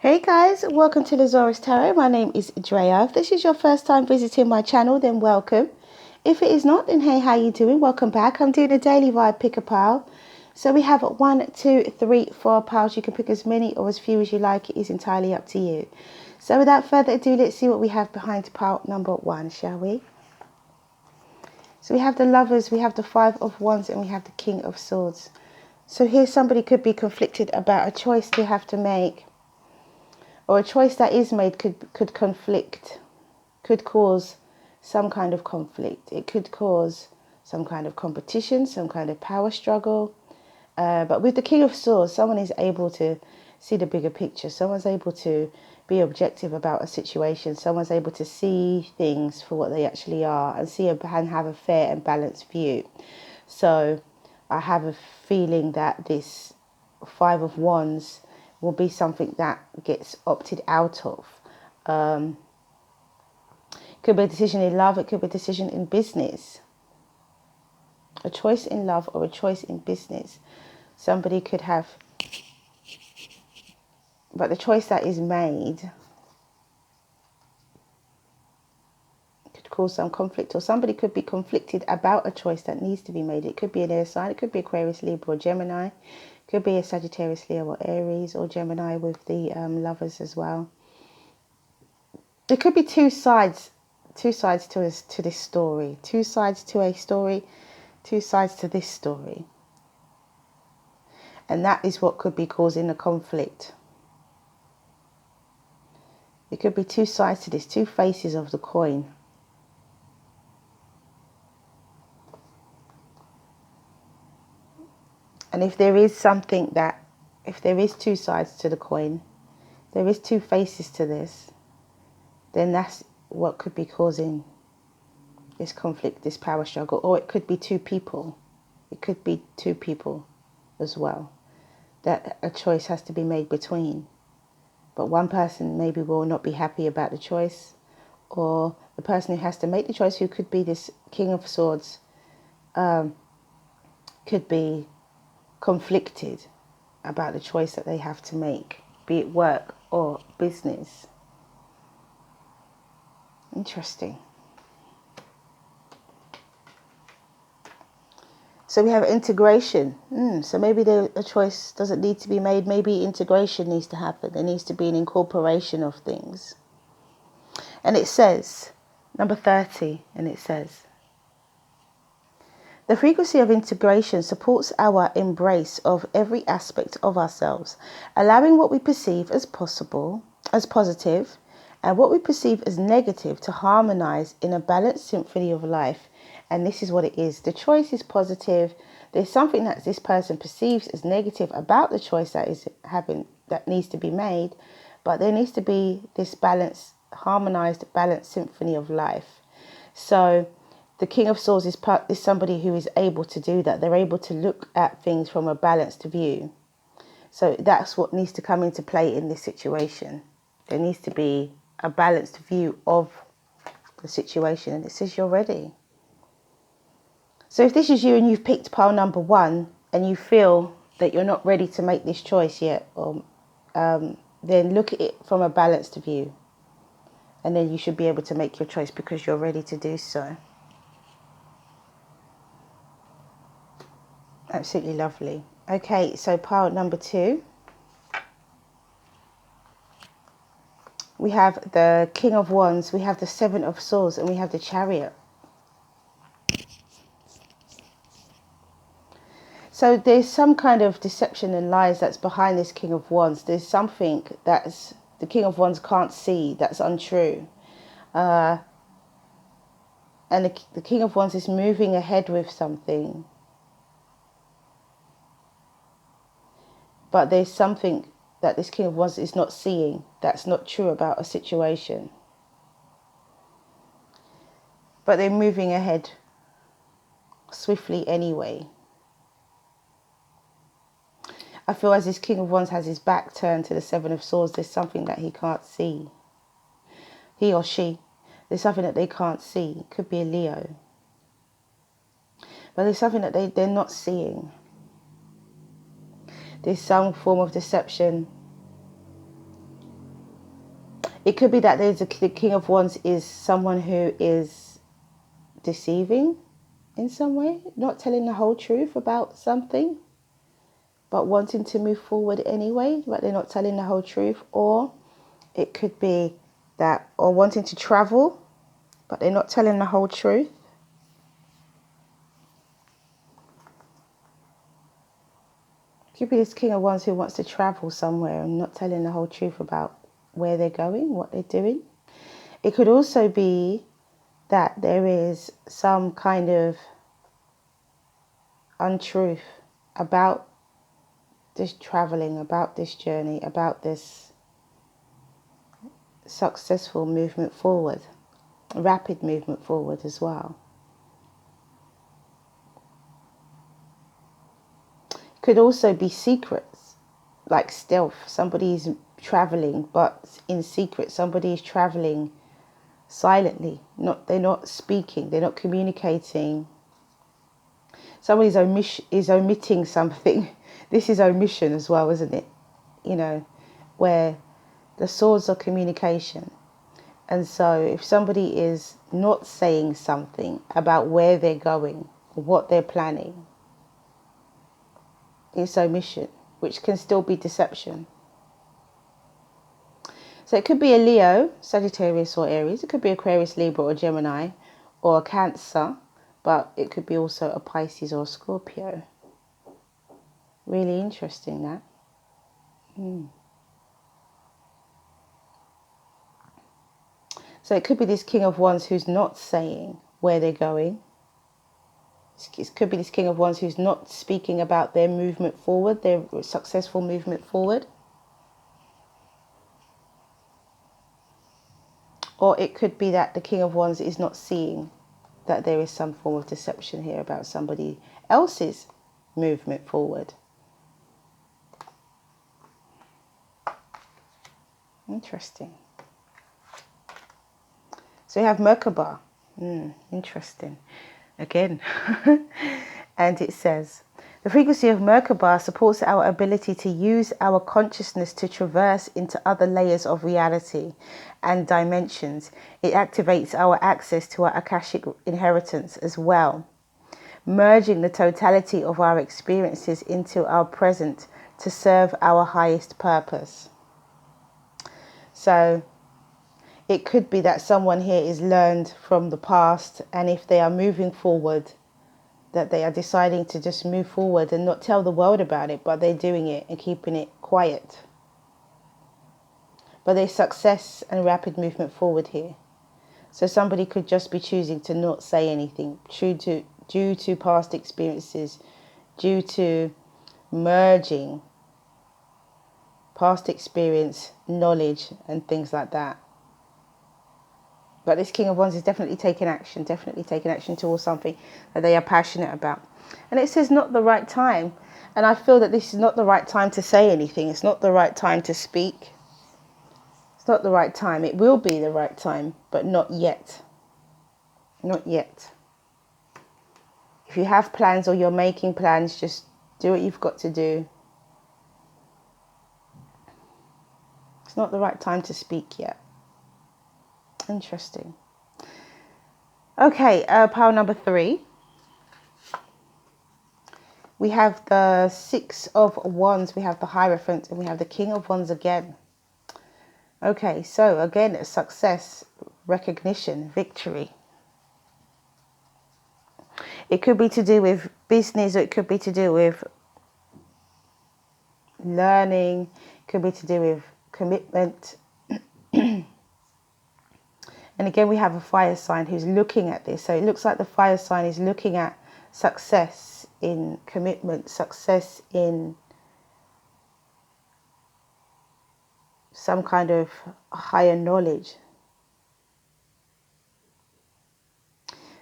Hey guys, welcome to the Zarious Tarot. My name is Drea. If this is your first time visiting my channel, then welcome. If it is not, then hey, how you doing? Welcome back. I'm doing a daily vibe pick a pile. So we have 1, 2, 3, 4 piles. You can pick as many or as few as you like. It is entirely up to you. So without further ado, let's see what we have behind pile number 1, shall we? So we have the Lovers, we have the 5 of Wands, and we have the King of Swords. So here somebody could be conflicted about a choice they have to make. Or a choice that is made could conflict, could cause some kind of conflict. It could cause some kind of competition, some kind of power struggle. But with the King of Swords, someone is able to see the bigger picture. Someone's able to be objective about a situation. Someone's able to see things for what they actually are and have a fair and balanced view. So I have a feeling that this 5 of Wands will be something that gets opted out of. Could be a decision in love, it could be a decision in business. A choice in love or a choice in business. Somebody could have, but the choice that is made could cause some conflict, or somebody could be conflicted about a choice that needs to be made. It could be an air sign, it could be Aquarius, Libra or Gemini. It could be a Sagittarius, Leo or Aries or Gemini with the Lovers as well. There could be two sides to this story. Two sides to a story, two sides to this story. And that is what could be causing a conflict. It could be two sides to this, two faces of the coin. And if there is if there is two sides to the coin, there is two faces to this, then that's what could be causing this conflict, this power struggle. Or it could be two people. It could be two people as well, that a choice has to be made between. But one person maybe will not be happy about the choice, or the person who has to make the choice, who could be this King of Swords, could be conflicted about the choice that they have to make, be it work or business. Interesting. So we have integration. So maybe a choice doesn't need to be made. Maybe integration needs to happen. There needs to be an incorporation of things. And it says, number 30, and it says, the frequency of integration supports our embrace of every aspect of ourselves, allowing what we perceive as positive, and what we perceive as negative to harmonize in a balanced symphony of life. And this is what it is. The choice is positive. There's something that this person perceives as negative about the choice that needs to be made, but there needs to be this balanced, harmonized, balanced symphony of life. So the King of Swords is somebody who is able to do that. They're able to look at things from a balanced view. So that's what needs to come into play in this situation. There needs to be a balanced view of the situation. And it says you're ready. So if this is you and you've picked pile number 1 and you feel that you're not ready to make this choice yet, then look at it from a balanced view. And then you should be able to make your choice because you're ready to do so. Absolutely lovely. Okay, so pile number 2. We have the King of Wands, we have the 7 of Swords, and we have the Chariot. So there's some kind of deception and lies that's behind this King of Wands. There's something that's the King of Wands can't see, that's untrue. And the King of Wands is moving ahead with something. But there's something that this King of Wands is not seeing that's not true about a situation. But they're moving ahead swiftly anyway. I feel as this King of Wands has his back turned to the 7 of Swords, there's something that he can't see. He or she. There's something that they can't see. It could be a Leo. But there's something that they're not seeing. There's some form of deception It could be that the King of Wands is someone who is deceiving in some way, not telling the whole truth about something, but wanting to move forward anyway, but they're not telling the whole truth. Or it could be that, or wanting to travel, but they're not telling the whole truth. It could be this King of Wands who wants to travel somewhere and not telling the whole truth about where they're going, what they're doing. It could also be that there is some kind of untruth about this traveling, about this journey, about this successful movement forward, rapid movement forward as well. Could also be secrets, like stealth. Somebody's traveling, but in secret. Somebody's traveling silently. They're not speaking. They're not communicating. Somebody's omitting something. This is omission as well, isn't it? You know, where the swords are communication. And so if somebody is not saying something about where they're going, what they're planning, it's omission, which can still be deception. So it could be a Leo, Sagittarius or Aries. It could be Aquarius, Libra or Gemini or a Cancer, but it could be also a Pisces or a Scorpio. Really interesting, that. So it could be this King of Wands who's not saying where they're going. It could be this King of Wands who's not speaking about their movement forward, their successful movement forward. Or it could be that the King of Wands is not seeing that there is some form of deception here about somebody else's movement forward. Interesting. So you have Merkaba. Interesting. Again. And it says, the frequency of Merkaba supports our ability to use our consciousness to traverse into other layers of reality and dimensions. It activates our access to our Akashic inheritance as well, merging the totality of our experiences into our present to serve our highest purpose. So it could be that someone here is learned from the past, and if they are moving forward, that they are deciding to just move forward and not tell the world about it, but they're doing it and keeping it quiet. But there's success and rapid movement forward here. So somebody could just be choosing to not say anything due to past experiences, due to merging past experience, knowledge and things like that. But this King of Wands is definitely taking action towards something that they are passionate about. And it says not the right time. And I feel that this is not the right time to say anything. It's not the right time to speak. It's not the right time. It will be the right time, but not yet. Not yet. If you have plans or you're making plans, just do what you've got to do. It's not the right time to speak yet. Interesting. Okay, pile number 3. We have the 6 of Wands, we have the Hierophant, and we have the King of Wands again. Okay, so again, success, recognition, victory. It could be to do with business, or it could be to do with learning, it could be to do with commitment. And again, we have a fire sign who's looking at this. So it looks like the fire sign is looking at success in commitment, success in some kind of higher knowledge,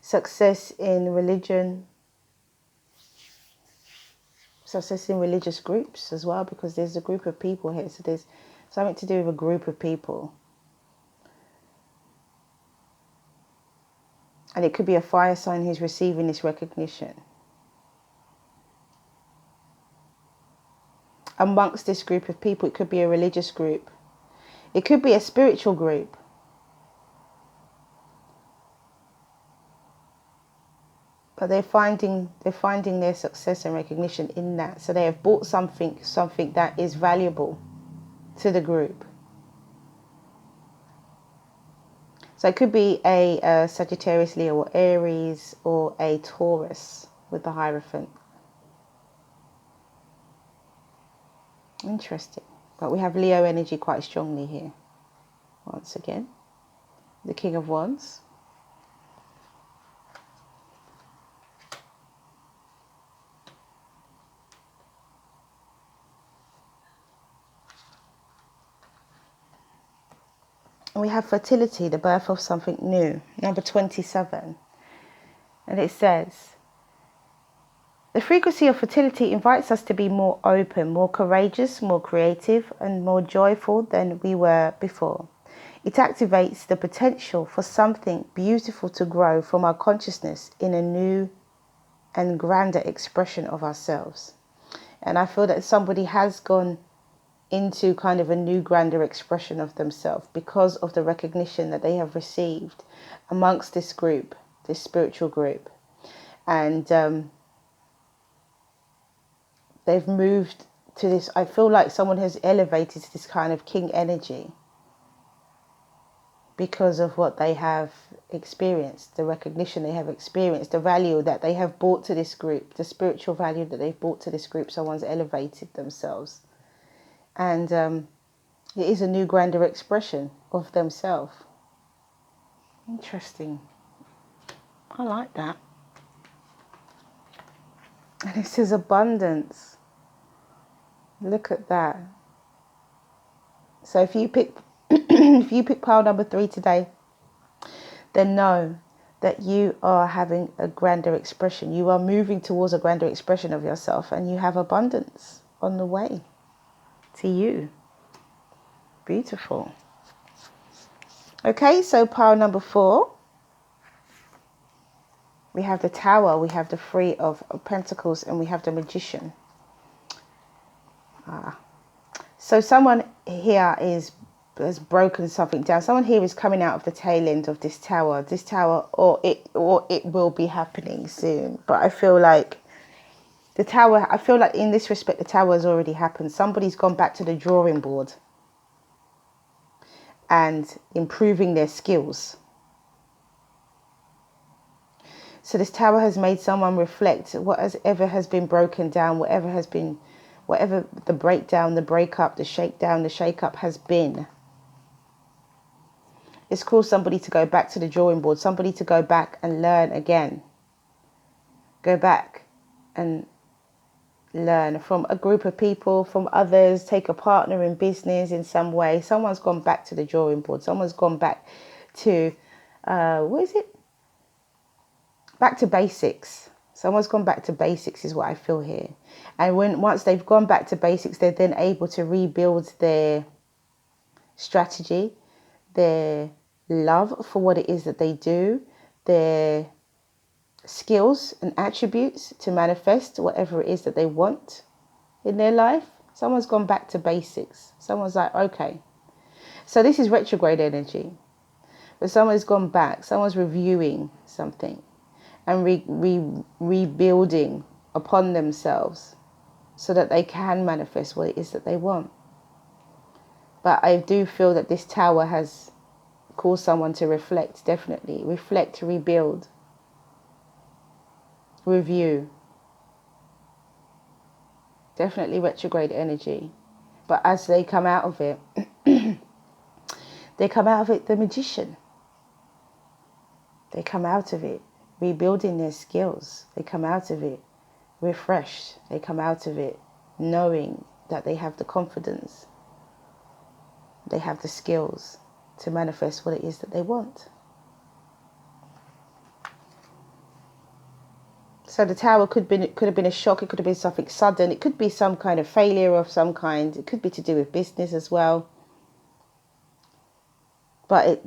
success in religion, success in religious groups as well, because there's a group of people here. So there's something to do with a group of people. And it could be a fire sign who's receiving this recognition. Amongst this group of people, it could be a religious group. It could be a spiritual group. But they're finding their success and recognition in that. So they have bought something that is valuable to the group. So it could be a Sagittarius, Leo, or Aries, or a Taurus with the Hierophant. Interesting. But we have Leo energy quite strongly here. Once again, the King of Wands. And we have fertility, the birth of something new, number 27. And it says, the frequency of fertility invites us to be more open, more courageous, more creative, and more joyful than we were before. It activates the potential for something beautiful to grow from our consciousness in a new and grander expression of ourselves. And I feel that somebody has gone into kind of a new, grander expression of themselves because of the recognition that they have received amongst this group, this spiritual group. And they've moved to this, I feel like someone has elevated to this kind of king energy because of what they have experienced, the recognition they have experienced, the value that they have brought to this group, the spiritual value that they've brought to this group. Someone's elevated themselves. And it is a new, grander expression of themselves. Interesting. I like that. And it says abundance. Look at that. So if you pick if you pick pile number 3 today, then know that you are having a grander expression. You are moving towards a grander expression of yourself, and you have abundance on the way to you. Beautiful. Okay, so pile number 4. We have the Tower, we have the Three of Pentacles, and we have the Magician. So someone here has broken something down. Someone here is coming out of the tail end of this tower. This tower, or it will be happening soon. But I feel like the tower, I feel like in this respect, the tower has already happened. Somebody's gone back to the drawing board and improving their skills. So this tower has made someone reflect whatever has been broken down, whatever the breakdown, the breakup, the shakedown, the shake-up has been. It's caused somebody to go back to the drawing board, somebody to go back and learn again. Go back and learn from a group of people, from others, take a partner in business in some way. Someone's gone back to the drawing board. Someone's gone back to, back to basics. Someone's gone back to basics is what I feel here. And once they've gone back to basics, they're then able to rebuild their strategy, their love for what it is that they do, their skills and attributes to manifest whatever it is that they want in their life. Someone's gone back to basics. Someone's like, okay. So this is retrograde energy. But someone's gone back. Someone's reviewing something and rebuilding upon themselves so that they can manifest what it is that they want. But I do feel that this tower has caused someone to reflect, definitely. Reflect, rebuild, review. Definitely retrograde energy. But as they come out of it, they come out of it the magician. They come out of it rebuilding their skills. They come out of it refreshed. They come out of it knowing that they have the confidence. They have the skills to manifest what it is that they want. So the tower could have been a shock. It could have been something sudden. It could be some kind of failure of some kind. It could be to do with business as well. But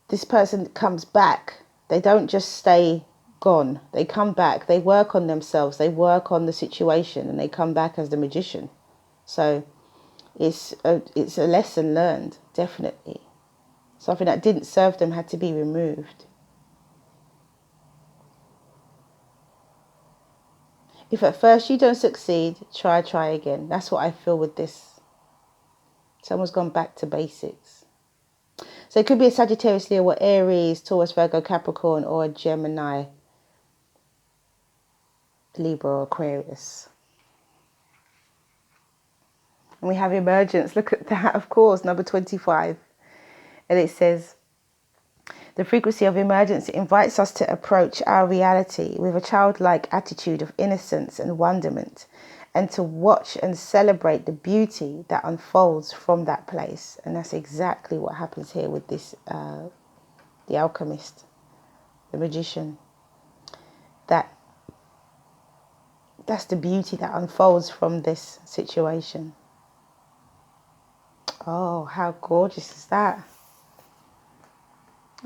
this person comes back. They don't just stay gone. They come back. They work on themselves. They work on the situation, and they come back as the magician. So it's a lesson learned, definitely. Something that didn't serve them had to be removed. If at first you don't succeed, try again. That's what I feel with this. Someone's gone back to basics. So it could be a Sagittarius, Leo, or Aries, Taurus, Virgo, Capricorn, or a Gemini, Libra, or Aquarius. And we have emergence. Look at that, of course, number 25. And it says, the frequency of emergence invites us to approach our reality with a childlike attitude of innocence and wonderment, and to watch and celebrate the beauty that unfolds from that place. And that's exactly what happens here with this, the alchemist, the magician. That's the beauty that unfolds from this situation. Oh, how gorgeous is that?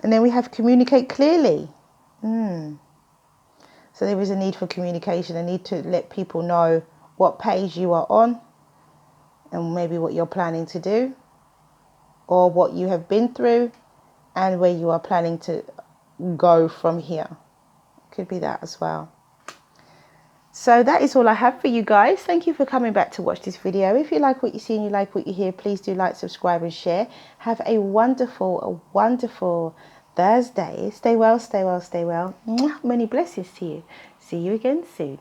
And then we have communicate clearly. So there is a need for communication, a need to let people know what page you are on and maybe what you're planning to do, or what you have been through and where you are planning to go from here. Could be that as well. So that is all I have for you guys. Thank you for coming back to watch this video. If you like what you see and you like what you hear, please do like, subscribe and share. Have a wonderful Thursday. Stay well, stay well, stay well. Mwah. Many blessings to you. See you again soon.